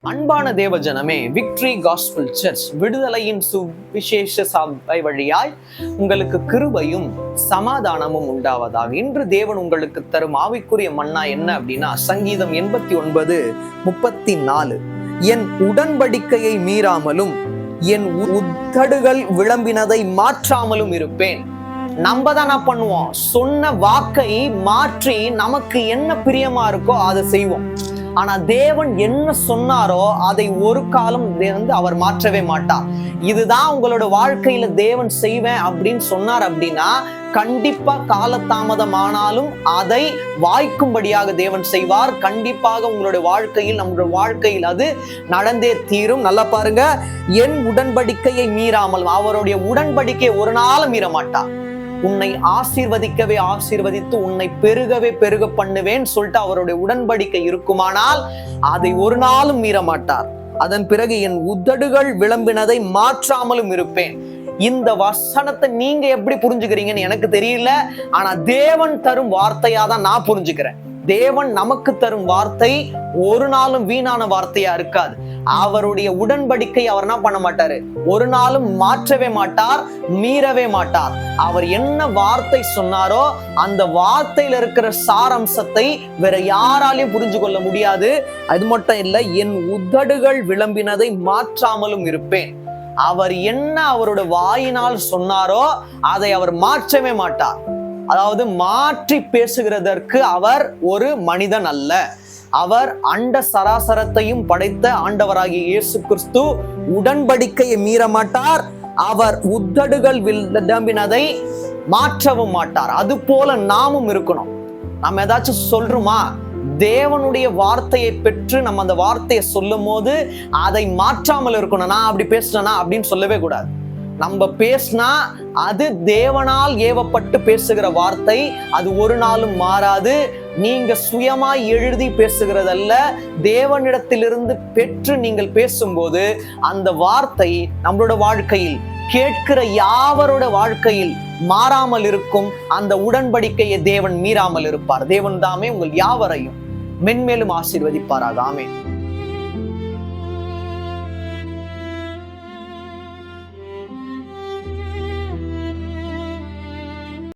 அன்பான தேவஜனமே, victory gospel search விடுதலையின் சுவிசேஷ சபை வழியாய் உங்களுக்கு கிருபையும் சமாதானமும் உண்டாவதாக. இன்று தேவன் உங்களுக்கு தரும் ஆவிக்குரிய மன்னா என்ன அப்படின்னா, சங்கீதம் 89:34, என் உடன்படிக்கையை மீறாமலும் என் உதடுகள் விளம்பினதை மாற்றாமலும் இருப்பேன். நம்ம தான் பண்ணுவோம், சொன்ன வாக்கை மாற்றி நமக்கு என்ன பிரியமா இருக்கோ அதை செய்வோம். ஆனா தேவன் என்ன சொன்னாரோ அதை ஒரு காலம் அவர் மாற்றவே மாட்டார். இதுதான் உங்களோட வாழ்க்கையில தேவன் செய்வேன் அப்படின்னு சொன்னார் அப்படின்னா கண்டிப்பா காலதாமதமானாலும் அதை வாய்க்கும்படியாக தேவன் செய்வார். கண்டிப்பாக உங்களுடைய வாழ்க்கையில், நம்மளுடைய வாழ்க்கையில் அது நடந்தே தீரும். நல்லா பாருங்க, என் உடன்படிக்கையை மீறாமல், அவருடைய உடன்படிக்கையை ஒரு நாளும் மீற மாட்டார். உன்னை ஆசீர்வதிக்கவே ஆசீர்வதித்து உன்னை பெருகவே பெருக பண்ணுவேன் சொல்லிட்டு அவருடைய உடன்படிக்கை இருக்குமானால் அதை ஒரு நாளும் மீற மாட்டார். அதன் பிறகு என் உதடுகள் விளம்பினதை மாற்றாமலும் இருப்பேன். இந்த வசனத்தை நீங்க எப்படி புரிஞ்சுக்கிறீங்கன்னு எனக்கு தெரியல. ஆனா தேவன் தரும் வார்த்தையா தான் நான் புரிஞ்சுக்கிறேன். தேவன் நமக்கு தரும் வார்த்தை ஒரு நாளும் வீணான வார்த்தையா இருக்காது. அவருடைய உடன்படிக்கை அவர் என்ன பண்ண மாட்டாரு, ஒரு நாளும் மாற்றவே மாட்டார், மீறவே மாட்டார். அவர் என்ன வார்த்தை சொன்னாரோ அந்த வார்த்தையில இருக்கிற சாரம்சத்தை வேற யாராலையும் புரிஞ்சு கொள்ள முடியாது. அது மட்டும் இல்ல, என் உதடுகள் விளம்பினதை மாற்றாமலும் இருப்பேன். அவர் என்ன அவருடைய வாயினால் சொன்னாரோ அதை அவர் மாற்றவே மாட்டார். அதாவது மாற்றி பேசுகிறதற்கு அவர் ஒரு மனிதன் அல்ல. அவர் அண்ட சராசரத்தையும் படைத்த ஆண்டவராகிய இயேசு கிறிஸ்து உடன்படிக்கையை மீற மாட்டார். அவர் உதடுகள் விளம்பினதை மாற்றவும் மாட்டார். அது போல நாமும் இருக்கணும். நம்ம ஏதாச்சும் சொல்றோமா, தேவனுடைய வார்த்தையை பெற்று நம்ம அந்த வார்த்தையை சொல்லும் போது அதை மாற்றாமல் இருக்கணும். நான் அப்படி பேசுறேனா அப்படின்னு சொல்லவே கூடாது. நம்ம பேசினா அது தேவனால் ஏவப்பட்டு பேசுகிற வார்த்தை, அது ஒரு நாளும் மாறாது. நீங்க சுயமாய் எழுதி பேசுகிறதல்ல, தேவனிடத்திலிருந்து பெற்று நீங்கள் பேசும்போது அந்த வார்த்தை நம்மளோட வாழ்க்கையில், கேட்கிற யாவரோட வாழ்க்கையில் மாறாமல் இருக்கும். அந்த உடன்படிக்கையை தேவன் மீறாமல் இருப்பார். தேவன் தாமே உங்கள் யாவரையும் மென்மேலும் ஆசீர்வதிப்பாராக. ஆமென்.